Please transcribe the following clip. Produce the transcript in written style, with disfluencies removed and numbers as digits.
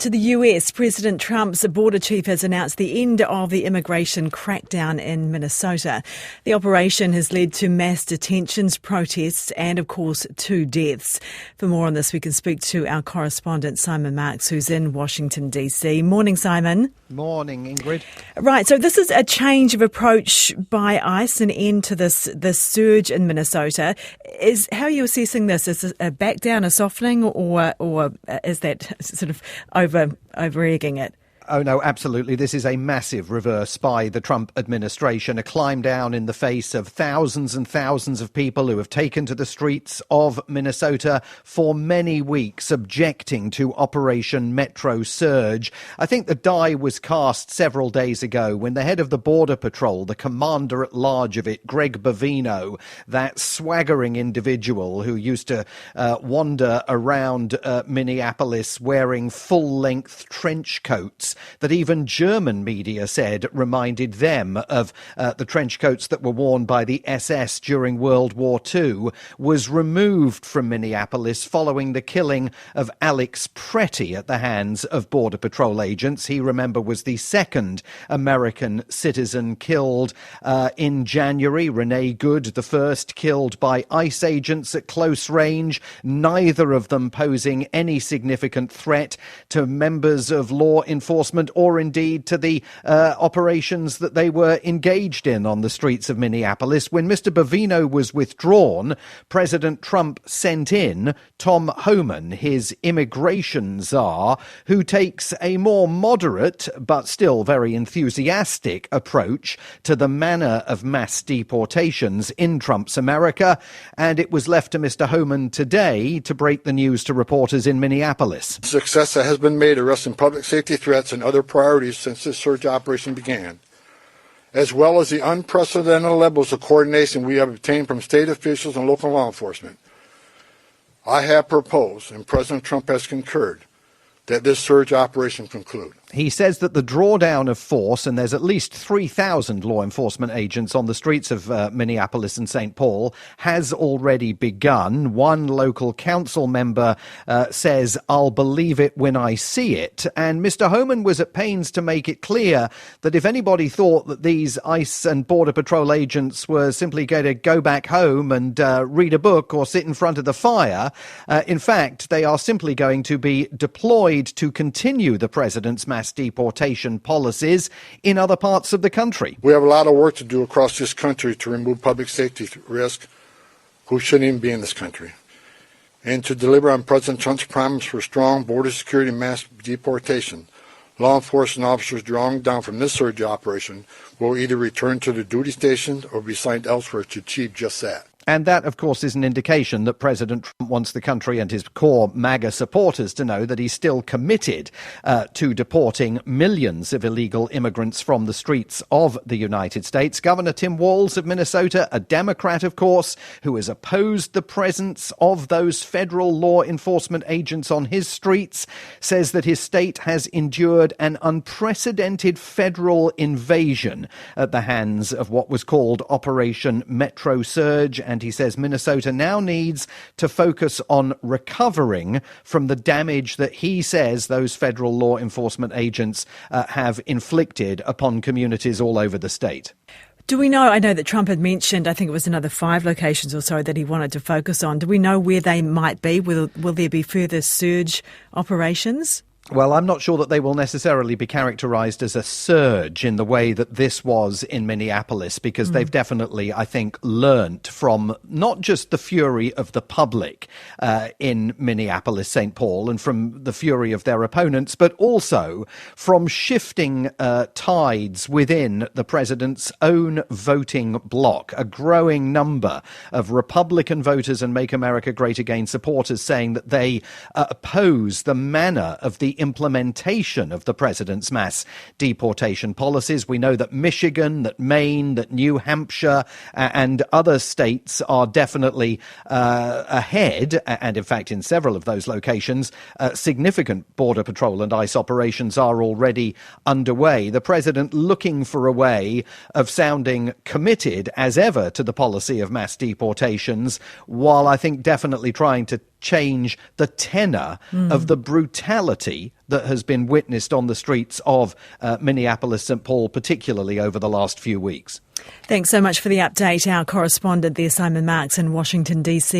To the US, President Trump's border chief has announced the end of the immigration crackdown in Minnesota. The operation has led to mass detentions, protests and, of course, 2 deaths. For more on this, we can speak to our correspondent, Simon Marks, who's in Washington, D.C. Morning, Simon. Morning, Ingrid. Right, so this is a change of approach by ICE, an end to this surge in Minnesota. How are you assessing this? Is it a back down, a softening, or is that sort of over-egging it? Oh, no, absolutely. This is a massive reverse by the Trump administration, a climb down in the face of thousands and thousands of people who have taken to the streets of Minnesota for many weeks, objecting to Operation Metro Surge. I think the die was cast several days ago when the head of the Border Patrol, the commander at large of it, Greg Bovino, that swaggering individual who used to wander around Minneapolis wearing full-length trench coats, that even German media said reminded them of the trench coats that were worn by the SS during World War II, was removed from Minneapolis following the killing of Alex Pretty at the hands of Border Patrol agents. He, remember, was the second American citizen killed in January. Renee Good, the first, killed by ICE agents at close range, neither of them posing any significant threat to members of law enforcement or indeed to the operations that they were engaged in on the streets of Minneapolis. When Mr. Bovino was withdrawn, President Trump sent in Tom Homan, his immigration czar, who takes a more moderate but still very enthusiastic approach to the manner of mass deportations in Trump's America. And it was left to Mr. Homan today to break the news to reporters in Minneapolis. Success that has been made arresting public safety threats and other priorities since this surge operation began, as well as the unprecedented levels of coordination we have obtained from state officials and local law enforcement. I have proposed, and President Trump has concurred, that this surge operation conclude. He says that the drawdown of force, and there's at least 3,000 law enforcement agents on the streets of Minneapolis and St. Paul, has already begun. One local council member says, "I'll believe it when I see it." And Mr. Homan was at pains to make it clear that if anybody thought that these ICE and Border Patrol agents were simply going to go back home and read a book or sit in front of the fire, in fact, they are simply going to be deployed to continue the president's mass deportation policies in other parts of the country. We have a lot of work to do across this country to remove public safety risk who shouldn't even be in this country, and to deliver on President Trump's promise for strong border security and mass deportation. Law enforcement officers drawn down from this surge operation will either return to their duty stations or be assigned elsewhere to achieve just that. And that, of course, is an indication that President Trump wants the country and his core MAGA supporters to know that he's still committed to deporting millions of illegal immigrants from the streets of the United States. Governor Tim Walz of Minnesota, a Democrat, of course, who has opposed the presence of those federal law enforcement agents on his streets, says that his state has endured an unprecedented federal invasion at the hands of what was called Operation Metro Surge. And he says Minnesota now needs to focus on recovering from the damage that he says those federal law enforcement agents have inflicted upon communities all over the state. Do we know, I know that Trump had mentioned, I think it was another 5 locations or so that he wanted to focus on. Do we know where they might be? Will there be further surge operations? Well, I'm not sure that they will necessarily be characterised as a surge in the way that this was in Minneapolis, because they've definitely, I think, learnt from not just the fury of the public in Minneapolis, St. Paul, and from the fury of their opponents, but also from shifting tides within the president's own voting bloc. A growing number of Republican voters and Make America Great Again supporters saying that they oppose the manner of the implementation of the president's mass deportation policies. We know that Michigan, that Maine, that New Hampshire and other states are definitely ahead. And in fact, in several of those locations, significant Border Patrol and ICE operations are already underway. The president looking for a way of sounding committed as ever to the policy of mass deportations, while I think definitely trying to change the tenor of the brutality that has been witnessed on the streets of Minneapolis, St. Paul, particularly over the last few weeks. Thanks so much for the update. Our correspondent there, Simon Marks in Washington, D.C.